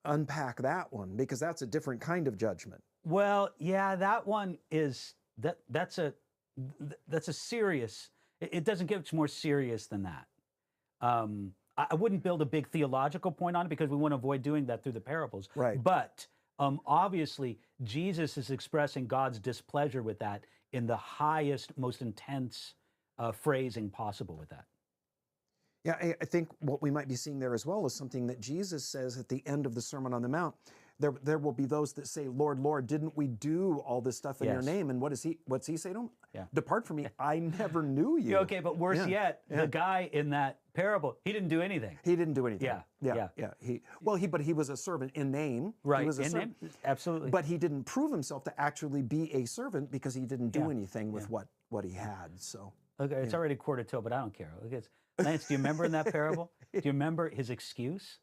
unpack that one, because that's a different kind of judgment. Well, yeah, that one is, that's a serious, it doesn't get much more serious than that. I wouldn't build a big theological point on it, because we want to avoid doing that through the parables. Right. But obviously, Jesus is expressing God's displeasure with that in the highest, most intense phrasing possible with that. Yeah, I think what we might be seeing there as well is something that Jesus says at the end of the Sermon on the Mount. There will be those that say, Lord, Lord, didn't we do all this stuff in your name? And what's he say to them? Yeah. Depart from me, I never knew you. Yeah, okay, but worse Yeah, yet, yeah. the guy in that parable, he didn't do anything. He didn't do anything. Yeah. But he was a servant in name. Right. He was a in servant. name, absolutely. But he didn't prove himself to actually be a servant because he didn't do Yeah, anything with what he had. So okay, it's already quarter till, but I don't care. Look, Lance, do you remember in that parable? Do you remember his excuse?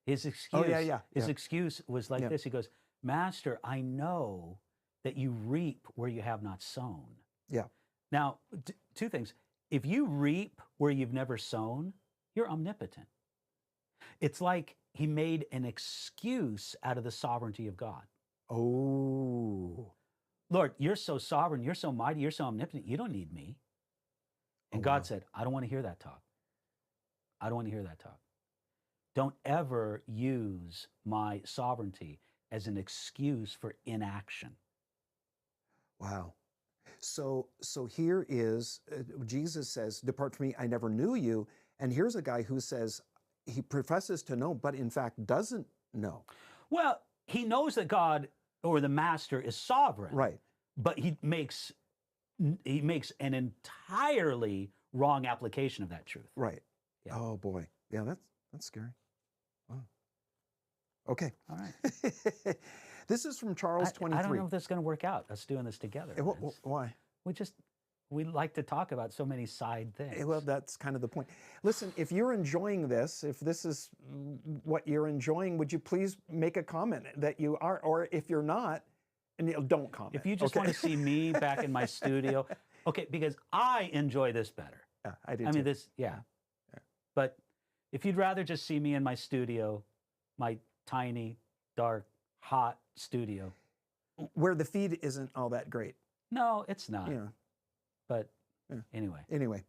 His excuse. Oh, yeah. His excuse was like this. He goes, Master, I know that you reap where you have not sown. Yeah. Now, two things. If you reap where you've never sown, you're omnipotent. It's like he made an excuse out of the sovereignty of God. Oh. Lord, you're so sovereign, you're so mighty, you're so omnipotent, you don't need me. And God said, I don't want to hear that talk. I don't want to hear that talk. Don't ever use my sovereignty as an excuse for inaction. Wow. So here is, Jesus says, depart from me, I never knew you. And here's a guy who says, he professes to know, but in fact doesn't know. Well, he knows that God or the master is sovereign. Right. But he makes an entirely wrong application of that truth. Right. Yeah. Oh boy. Yeah, that's scary. Wow. Okay. All right. This is from Charles 23. I don't know if this is going to work out, us doing this together. Why? We like to talk about so many side things. Well, that's kind of the point. Listen, if you're enjoying this, if this is what you're enjoying, would you please make a comment that you are, or if you're not, and don't comment. If you just want to see me back in my studio, okay, because I enjoy this better. Yeah, I do. I mean, yeah. But if you'd rather just see me in my studio, my tiny, dark, hot studio, where the feed isn't all that great. No, it's not. Yeah. But anyway. Anyway,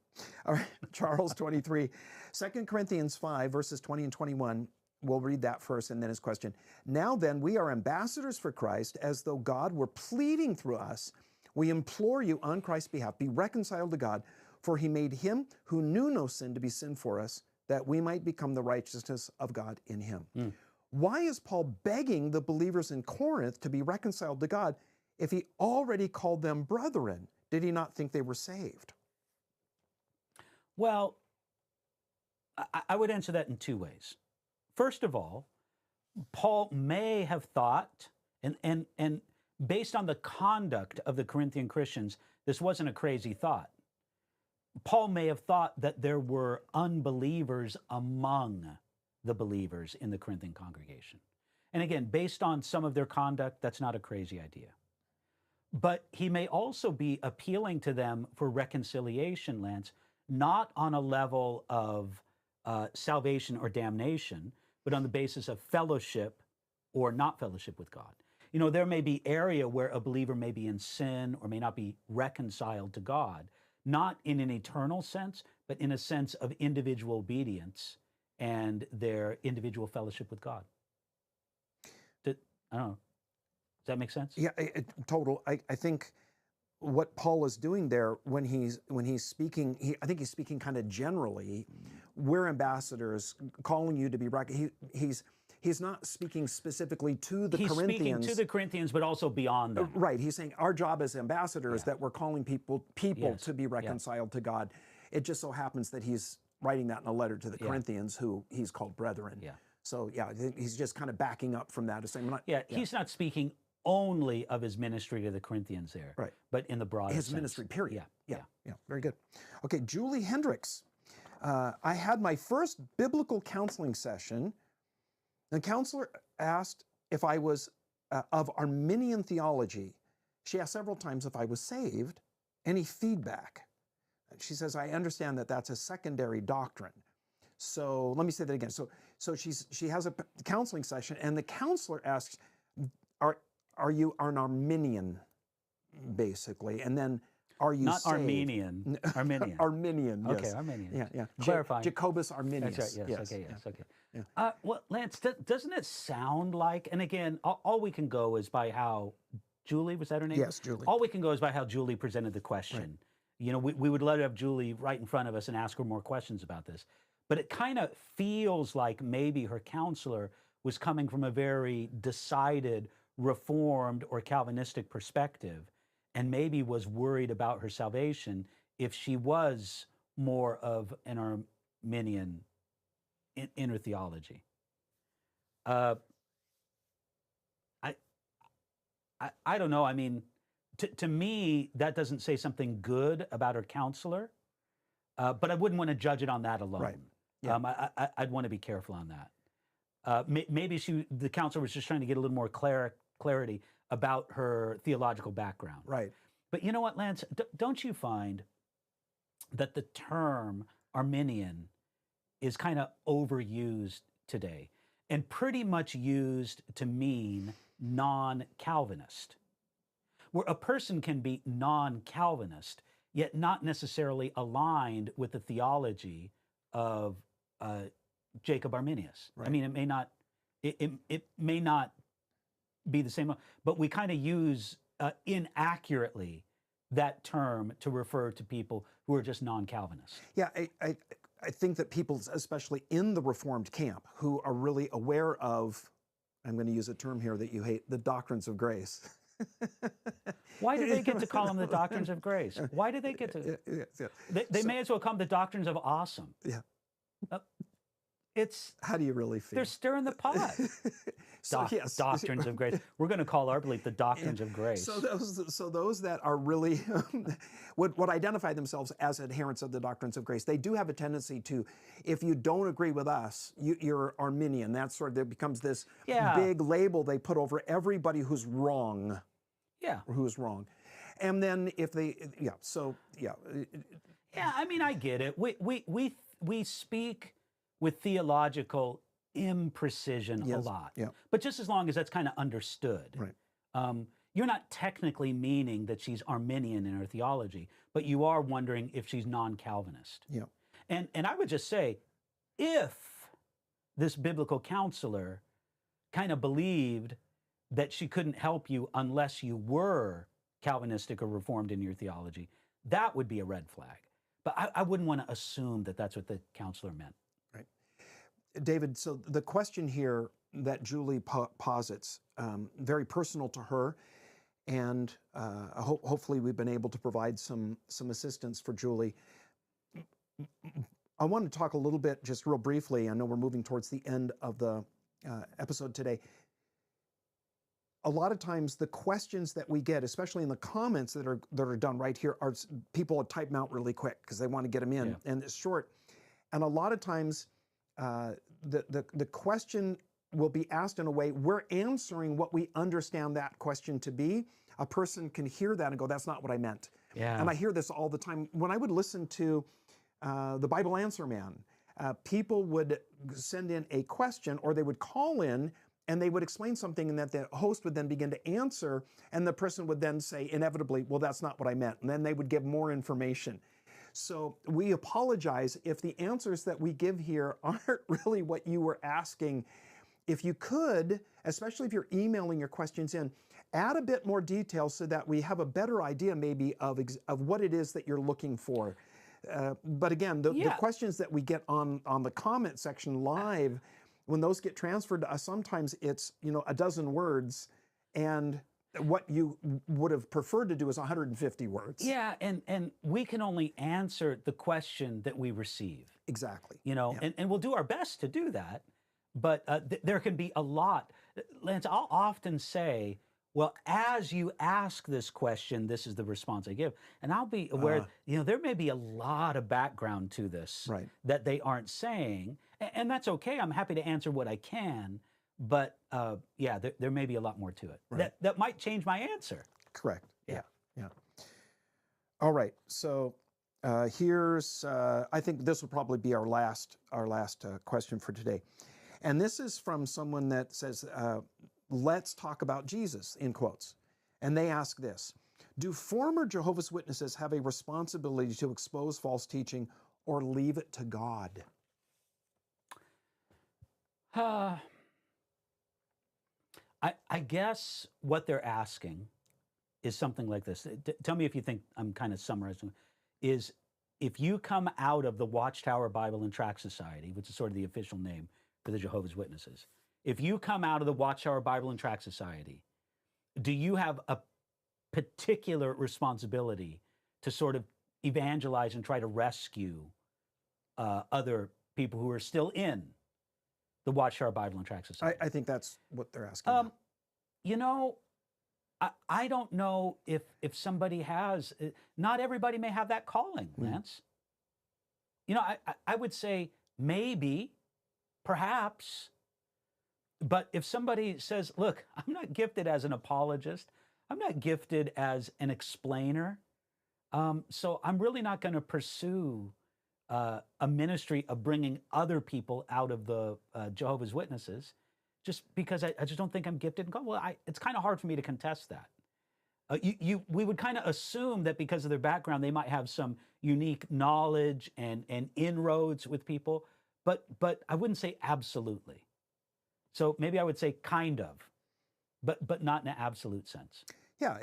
all right, Charles 23, 2 Corinthians 5, verses 20 and 21. We'll read that first and then his question. Now then, we are ambassadors for Christ, as though God were pleading through us. We implore you on Christ's behalf, be reconciled to God, for he made him who knew no sin to be sin for us, that we might become the righteousness of God in him. Why is Paul begging the believers in Corinth to be reconciled to God if he already called them brethren? Did he not think they were saved? Well, I would answer that in two ways. First of all, Paul may have thought, and based on the conduct of the Corinthian Christians, this wasn't a crazy thought. Paul may have thought that there were unbelievers among the believers in the Corinthian congregation. And again, based on some of their conduct, that's not a crazy idea. But he may also be appealing to them for reconciliation, Lance, not on a level of salvation or damnation, but on the basis of fellowship or not fellowship with God. You know, there may be area where a believer may be in sin or may not be reconciled to God, not in an eternal sense, but in a sense of individual obedience and their individual fellowship with God. I don't know. Does that make sense? Yeah, total. I think what Paul is doing there when he's speaking, I think he's speaking kind of generally. We're ambassadors, calling you to be he's not speaking specifically to the Corinthians. He's speaking to the Corinthians, but also beyond them. Right. He's saying our job as ambassadors that we're calling people to be reconciled to God. It just so happens that he's writing that in a letter to the Corinthians, who he's called brethren. Yeah. So I think he's just kind of backing up from that, saying, he's not speaking only of his ministry to the Corinthians there, right? But in the broader his sense. Ministry, period. Yeah. Very good. Okay, Julie Hendricks. I had my first biblical counseling session. The counselor asked if I was of Arminian theology. She asked several times if I was saved. Any feedback? She says, I understand that that's a secondary doctrine. So let me say that again. So she has a counseling session, and the counselor asks, are you an Arminian, basically? And then, are you not saved? Armenian? Arminian. Arminian. Yes. Okay, Arminian. Yeah. Clarifying. Jacobus Arminius. That's right. Yes. Okay. Yes. Okay. Yeah. Well, Lance, doesn't it sound like? And again, all we can go is by how Julie, was that her name? Yes, Julie. All we can go is by how Julie presented the question. Right. You know, we would let have Julie right in front of us and ask her more questions about this. But it kind of feels like maybe her counselor was coming from a very decided Reformed or Calvinistic perspective. and maybe was worried about her salvation if she was more of an Arminian in her theology. I don't know. I mean, to me, that doesn't say something good about her counselor, but I wouldn't want to judge it on that alone. Right. Yeah. I'd want to be careful on that. Maybe the counselor was just trying to get a little more clarity about her theological background. Right. But you know what, Lance? Don't you find that the term Arminian is kind of overused today and pretty much used to mean non-Calvinist, where a person can be non-Calvinist, yet not necessarily aligned with the theology of Jacob Arminius. Right. I mean, it may not be the same, but we kind of use inaccurately that term to refer to people who are just non-Calvinist. Yeah, I think that people, especially in the Reformed camp, who are really aware of, I'm going to use a term here that you hate, the doctrines of grace. Why do they get to call them the doctrines of grace? Why do they get to? They may as well call them the doctrines of awesome. Yeah. It's how do you really feel? They're stirring the pot. Yes. Doctrines of grace. We're going to call our belief the doctrines of grace. So those that are really would identify themselves as adherents of the doctrines of grace, they do have a tendency to, if you don't agree with us, you're Arminian. That sort of, there becomes this big label they put over everybody who's wrong. Yeah. Who's wrong. And then if they, Yeah, I mean, I get it. We speak with theological imprecision a lot. Yeah. But just as long as that's kind of understood. Right. You're not technically meaning that she's Arminian in her theology, but you are wondering if she's non-Calvinist. Yeah. And I would just say, if this biblical counselor kind of believed that she couldn't help you unless you were Calvinistic or Reformed in your theology, that would be a red flag. But I wouldn't want to assume that that's what the counselor meant. Right. David, so the question here that Julie posits, very personal to her, and hopefully we've been able to provide some assistance for Julie. I want to talk a little bit, just real briefly, I know we're moving towards the end of the episode today. A lot of times the questions that we get, especially in the comments that are done right here, are people type them out really quick because they want to get them in, and it's short. And a lot of times the question will be asked in a way, we're answering what we understand that question to be. A person can hear that and go, that's not what I meant. Yeah. And I hear this all the time. When I would listen to the Bible Answer Man, people would send in a question, or they would call in and they would explain something, and that the host would then begin to answer, and the person would then say inevitably, well, that's not what I meant. And then they would give more information. So we apologize if the answers that we give here aren't really what you were asking. If you could, especially if you're emailing your questions in, add a bit more detail so that we have a better idea maybe of what it is that you're looking for. But again, the questions that we get on the comment section live, when those get transferred to us, sometimes it's, a dozen words, and what you would have preferred to do is 150 words. Yeah, and we can only answer the question that we receive. Exactly. And we'll do our best to do that, but there can be a lot. Lance, I'll often say, well, as you ask this question, this is the response I give. And I'll be aware, there may be a lot of background to this that they aren't saying. And that's okay. I'm happy to answer what I can. But there may be a lot more to it. Right. That might change my answer. Correct. Yeah. All right. So here's, I think this will probably be our last question for today. And this is from someone that says, let's talk about Jesus, in quotes. And they ask this: do former Jehovah's Witnesses have a responsibility to expose false teaching, or leave it to God? I guess what they're asking is something like this. Tell me if you think I'm kind of summarizing. Is if you come out of the Watchtower Bible and Tract Society, which is sort of the official name for the Jehovah's Witnesses, if you come out of the Watchtower Bible and Tract Society, do you have particular responsibility to sort of evangelize and try to rescue other people who are still in the Watchtower Bible and Tract Society? I think that's what they're asking. Now. You know, I don't know if somebody has, not everybody may have that calling, Lance. You know, I would say maybe, perhaps, but if somebody says, look, I'm not gifted as an apologist, I'm not gifted as an explainer, so I'm really not going to pursue a ministry of bringing other people out of the Jehovah's Witnesses, just because I just don't think I'm gifted in God. Well, it's kind of hard for me to contest that. We would kind of assume that because of their background, they might have some unique knowledge and inroads with people, but I wouldn't say absolutely. So maybe I would say kind of, but not in an absolute sense. Yeah,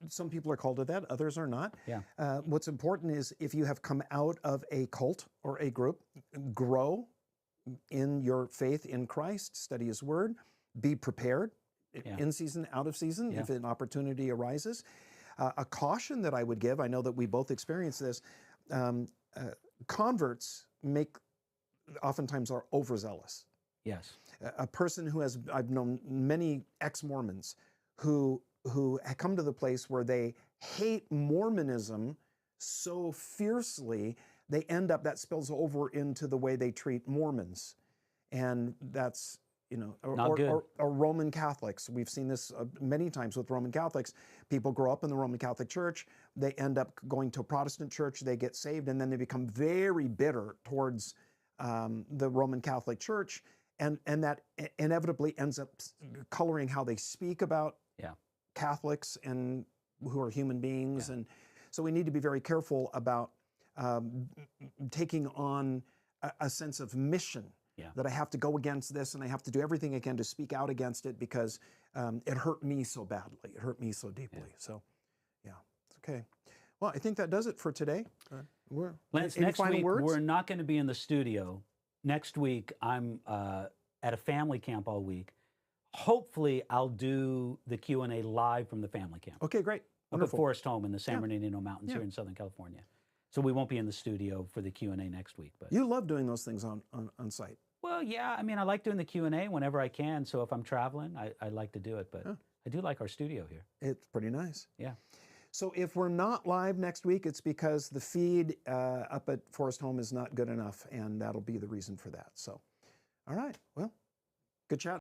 some people are called to that, others are not. Yeah. What's important is if you have come out of a cult or a group, grow in your faith in Christ, study His Word, be prepared, in season, out of season, if an opportunity arises. A caution that I would give, I know that we both experience this, converts oftentimes are overzealous. Yes. A person who I've known many ex-Mormons who come to the place where they hate Mormonism so fiercely, that spills over into the way they treat Mormons. And that's, or Roman Catholics. We've seen this many times with Roman Catholics. People grow up in the Roman Catholic Church, they end up going to a Protestant church, they get saved, and then they become very bitter towards the Roman Catholic Church, and that inevitably ends up coloring how they speak about Catholics and who are human beings. And so we need to be very careful about taking on a sense of mission, that I have to go against this and I have to do everything I can to speak out against it because it hurt me so badly. It hurt me so deeply. So, it's okay. Well, I think that does it for today. Lance, next week, we're not going to be in the studio. Next week, I'm at a family camp all week. Hopefully, I'll do the Q&A live from the family camp. Okay, great. Up at Forest Home in the San Bernardino Mountains here in Southern California. So we won't be in the studio for the Q&A next week. But you love doing those things on site. Well, yeah. I mean, I like doing the Q&A whenever I can. So if I'm traveling, I like to do it. But I do like our studio here. It's pretty nice. Yeah. So if we're not live next week, it's because the feed up at Forest Home is not good enough, and that'll be the reason for that. So, all right. Well, good chat.